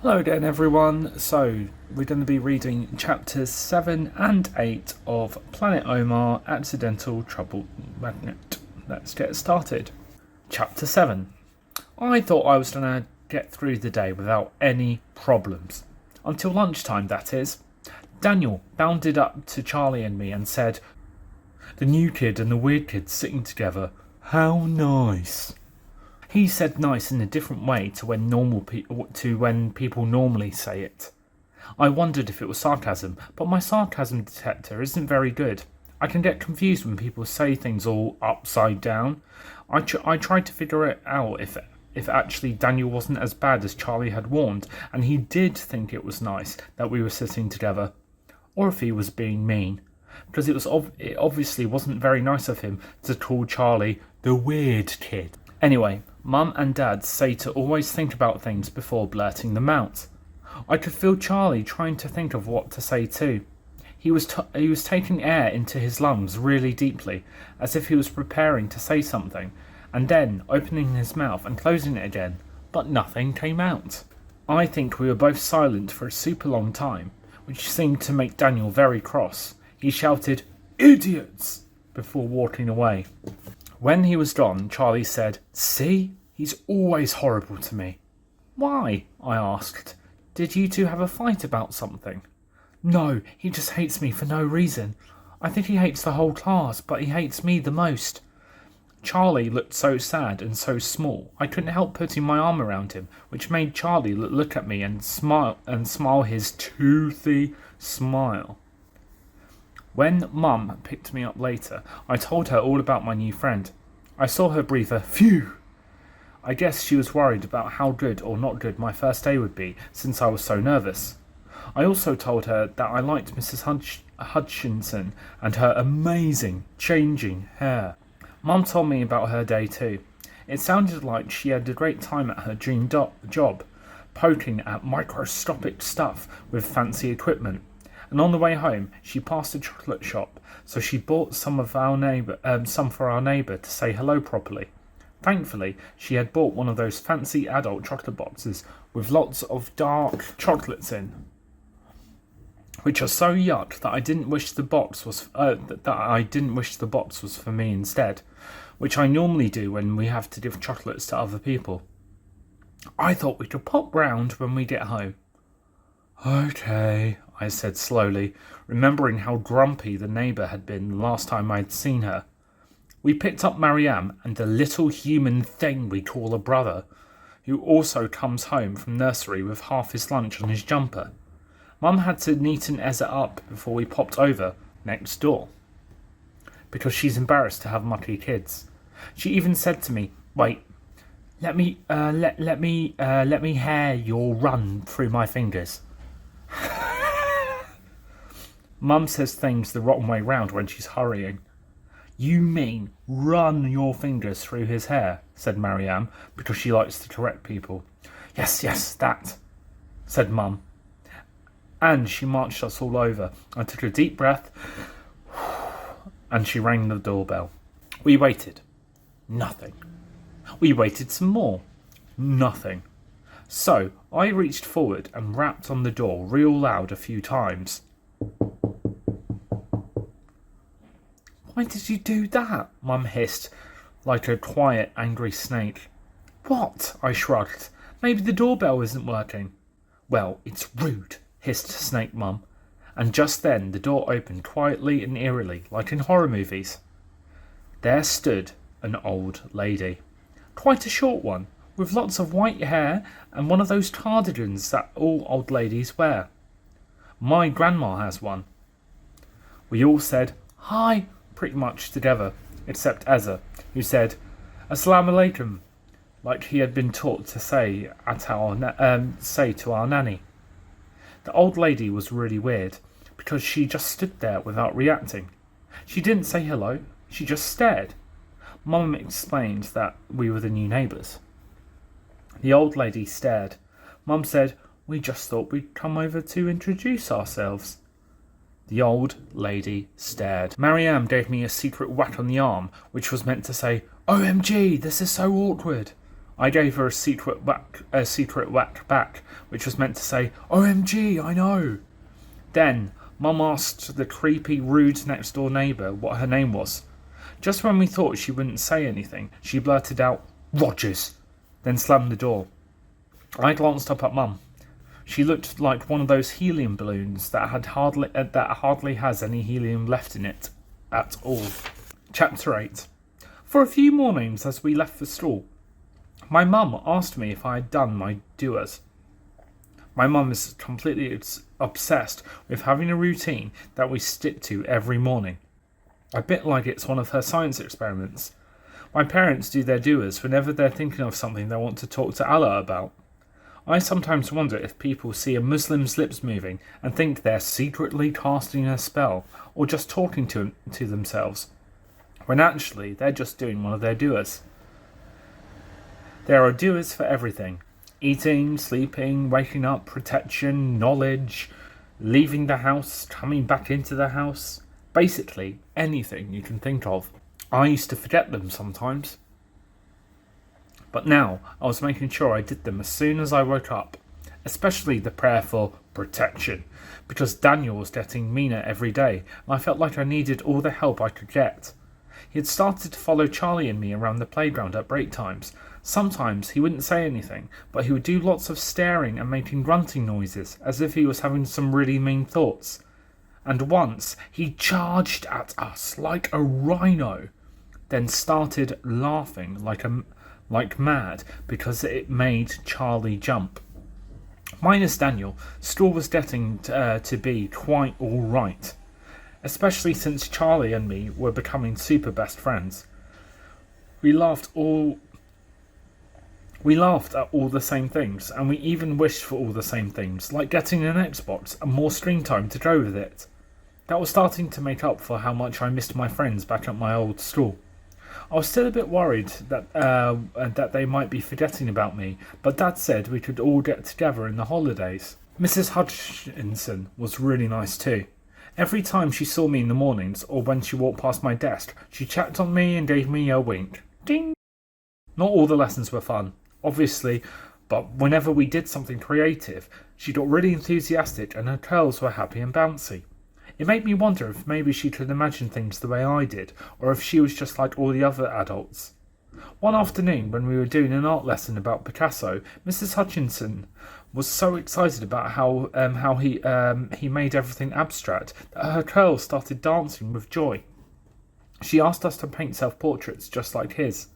Hello again, everyone. So, we're going to be reading chapters 7 and 8 of Planet Omar Accidental Trouble Magnet. Let's get started. Chapter 7. I thought I was going to get through the day without any problems. Until lunchtime, that is. Daniel bounded up to Charlie and me and said, "The new kid and the weird kid sitting together. How nice." He said nice in a different way to when people normally say it. I wondered if it was sarcasm, but my sarcasm detector isn't very good. I can get confused when people say things all upside down. I tried to figure it out if actually Daniel wasn't as bad as Charlie had warned, and he did think it was nice that we were sitting together, or if he was being mean, because it obviously wasn't very nice of him to call Charlie the weird kid. Anyway, Mum and Dad say to always think about things before blurting them out. I could feel Charlie trying to think of what to say too. He was taking air into his lungs really deeply, as if he was preparing to say something, and then opening his mouth and closing it again, but nothing came out. I think we were both silent for a super long time, which seemed to make Daniel very cross. He shouted, "Idiots!" before walking away. When he was gone, Charlie said, "See? He's always horrible to me." "Why?" I asked. "Did you two have a fight about something?" "No, he just hates me for no reason. I think he hates the whole class, but he hates me the most." Charlie looked so sad and so small, I couldn't help putting my arm around him, which made Charlie look at me and smile his toothy smile. When Mum picked me up later, I told her all about my new friend. I saw her breathe a phew. I guess she was worried about how good or not good my first day would be, since I was so nervous. I also told her that I liked Mrs. Hutchinson and her amazing, changing hair. Mum told me about her day too. It sounded like she had a great time at her dream job, poking at microscopic stuff with fancy equipment. And on the way home, she passed a chocolate shop, so she bought some for our neighbour to say hello properly. Thankfully, she had bought one of those fancy adult chocolate boxes with lots of dark chocolates in, which are so yuck that I didn't wish the box was for me instead, which I normally do when we have to give chocolates to other people. I thought we could pop round when we get home. "Okay," I said slowly, remembering how grumpy the neighbour had been the last time I'd seen her. We picked up Mariam and the little human thing we call a brother, who also comes home from nursery with half his lunch on his jumper. Mum had to neaten Ezra up before we popped over next door, because she's embarrassed to have mucky kids. She even said to me, "Wait, let me hair your run through my fingers." Mum says things the rotten way round when she's hurrying. "You mean run your fingers through his hair," said Mariam, because she likes to correct people. Yes, that," said Mum. And she marched us all over. I took a deep breath, and she rang the doorbell. We waited. Nothing. We waited some more. Nothing. So I reached forward and rapped on the door real loud a few times. "Why did you do that?" Mum hissed, like a quiet, angry snake. "What?" I shrugged. "Maybe the doorbell isn't working." "Well, it's rude," hissed Snake Mum. And just then the door opened quietly and eerily, like in horror movies. There stood an old lady. Quite a short one, with lots of white hair and one of those cardigans that all old ladies wear. My grandma has one. We all said, "Hi," pretty much together, except Ezra, who said, "Assalamu alaikum," like he had been taught to say to our nanny. The old lady was really weird, because she just stood there without reacting. She didn't say hello, she just stared. Mum explained that we were the new neighbours. The old lady stared. Mum said, "We just thought we'd come over to introduce ourselves." The old lady stared. Mariam gave me a secret whack on the arm, which was meant to say, "OMG, this is so awkward." I gave her a secret whack back, which was meant to say, "OMG, I know." Then, Mum asked the creepy, rude next-door neighbour what her name was. Just when we thought she wouldn't say anything, she blurted out, "Rogers," then slammed the door. I glanced up at Mum. She looked like one of those helium balloons that hardly has any helium left in it at all. Chapter 8. For a few mornings as we left for school, my mum asked me if I had done my doers. My mum is completely obsessed with having a routine that we stick to every morning, a bit like it's one of her science experiments. My parents do their doers whenever they're thinking of something they want to talk to Allah about. I sometimes wonder if people see a Muslim's lips moving and think they're secretly casting a spell or just talking to themselves, when actually they're just doing one of their doers. There are doers for everything: eating, sleeping, waking up, protection, knowledge, leaving the house, coming back into the house. Basically, anything you can think of. I used to forget them sometimes. But now, I was making sure I did them as soon as I woke up. Especially the prayer for protection, because Daniel was getting meaner every day, and I felt like I needed all the help I could get. He had started to follow Charlie and me around the playground at break times. Sometimes he wouldn't say anything, but he would do lots of staring and making grunting noises, as if he was having some really mean thoughts. And once he charged at us like a rhino, then started laughing like mad because it made Charlie jump. Minus Daniel, school was getting to be quite all right, especially since Charlie and me were becoming super best friends. We laughed at all the same things, and we even wished for all the same things, like getting an Xbox and more screen time to go with it. That was starting to make up for how much I missed my friends back at my old school. I was still a bit worried that they might be forgetting about me, but Dad said we could all get together in the holidays. Mrs. Hutchinson was really nice too. Every time she saw me in the mornings, or when she walked past my desk, she checked on me and gave me a wink. Ding! Not all the lessons were fun, obviously, but whenever we did something creative, she got really enthusiastic and her curls were happy and bouncy. It made me wonder if maybe she could imagine things the way I did, or if she was just like all the other adults. One afternoon, when we were doing an art lesson about Picasso, Mrs. Hutchinson was so excited about how he made everything abstract that her curls started dancing with joy. She asked us to paint self-portraits just like his.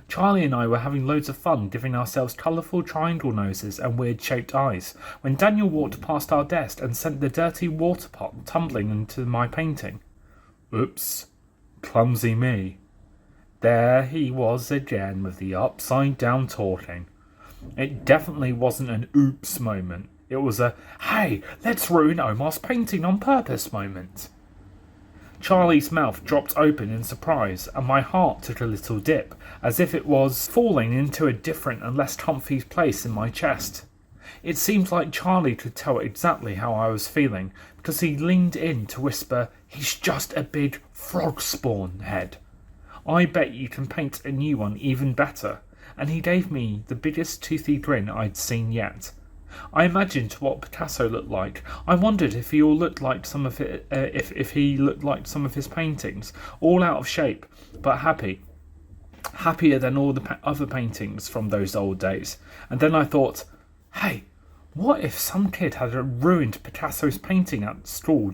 Charlie and I were having loads of fun giving ourselves colourful triangle noses and weird-shaped eyes, when Daniel walked past our desk and sent the dirty water pot tumbling into my painting. Oops, clumsy me. There he was again with the upside-down talking. It definitely wasn't an oops moment. It was a, hey, let's ruin Omar's painting on purpose moment. Charlie's mouth dropped open in surprise, and my heart took a little dip, as if it was falling into a different and less comfy place in my chest. It seemed like Charlie could tell exactly how I was feeling, because he leaned in to whisper, "He's just a big frog spawn head. I bet you can paint a new one even better," and he gave me the biggest toothy grin I'd seen yet. I imagined what Picasso looked like. I wondered if he looked like some of his paintings, all out of shape, but happier than all the other paintings from those old days. And then I thought, hey, what if some kid had ruined Picasso's painting at school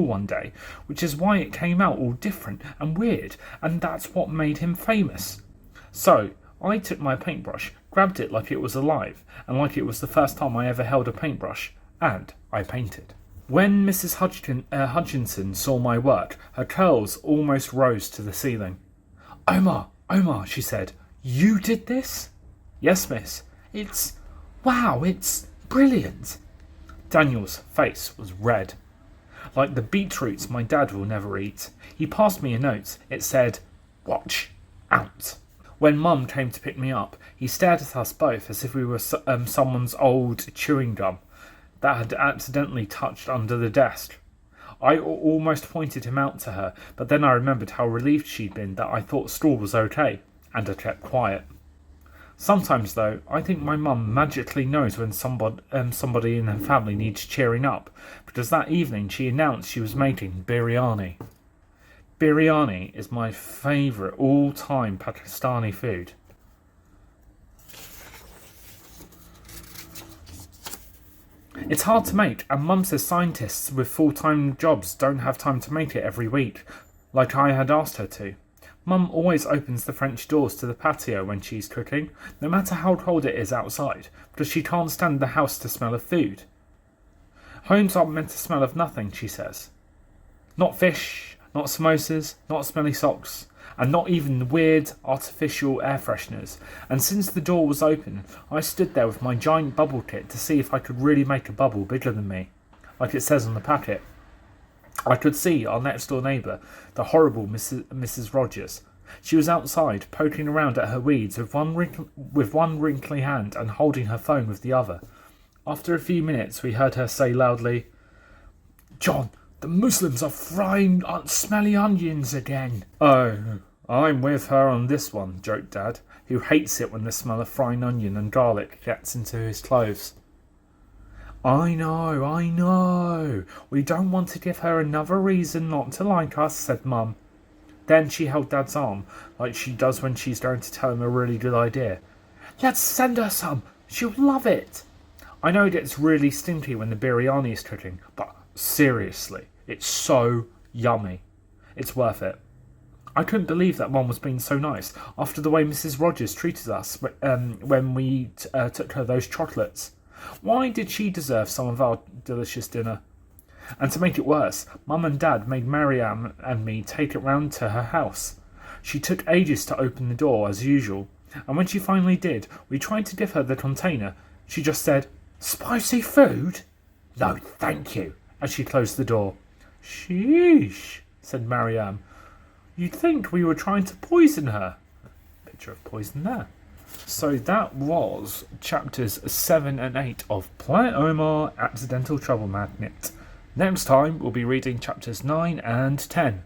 one day, which is why it came out all different and weird, and that's what made him famous. So I took my paintbrush, grabbed it like it was alive, and like it was the first time I ever held a paintbrush, and I painted. When Mrs. Hutchinson saw my work, her curls almost rose to the ceiling. Omar, she said, you did this? Yes, miss. It's brilliant. Daniel's face was red, like the beetroots my dad will never eat. He passed me a note. It said, watch out. When Mum came to pick me up, he stared at us both as if we were someone's old chewing gum that had accidentally touched under the desk. I almost pointed him out to her, but then I remembered how relieved she'd been that I thought school was okay, and I kept quiet. Sometimes, though, I think my mum magically knows when somebody in her family needs cheering up, because that evening she announced she was making biryani. Biryani is my favourite all-time Pakistani food. It's hard to make, and Mum says scientists with full-time jobs don't have time to make it every week, like I had asked her to. Mum always opens the French doors to the patio when she's cooking, no matter how cold it is outside, because she can't stand the house to smell of food. Homes aren't meant to smell of nothing, she says. Not fish, not samosas, not smelly socks, and not even weird artificial air fresheners. And since the door was open, I stood there with my giant bubble kit to see if I could really make a bubble bigger than me, like it says on the packet. I could see our next-door neighbour, the horrible Mrs. Rogers. She was outside, poking around at her weeds with one wrinkly hand and holding her phone with the other. After a few minutes, we heard her say loudly, "John, the Muslims are frying smelly onions again." "Oh, I'm with her on this one," joked Dad, who hates it when the smell of frying onion and garlic gets into his clothes. I know. We don't want to give her another reason not to like us," said Mum. Then she held Dad's arm, like she does when she's going to tell him a really good idea. "Let's send her some. She'll love it." I know it gets really stinky when the biryani is cooking, but seriously, it's so yummy. It's worth it. I couldn't believe that Mum was being so nice after the way Mrs. Rogers treated us when we took her those chocolates. Why did she deserve some of our delicious dinner? And to make it worse, Mum and Dad made Mariam and me take it round to her house. She took ages to open the door, as usual, and when she finally did, we tried to give her the container. She just said, "Spicy food? No, thank you," as she closed the door. "Sheesh," said Mariam. "You'd think we were trying to poison her." Picture of poison there. So that was chapters 7 and 8 of Planet Omar, Accidental Trouble Magnet. Next time we'll be reading chapters 9 and 10.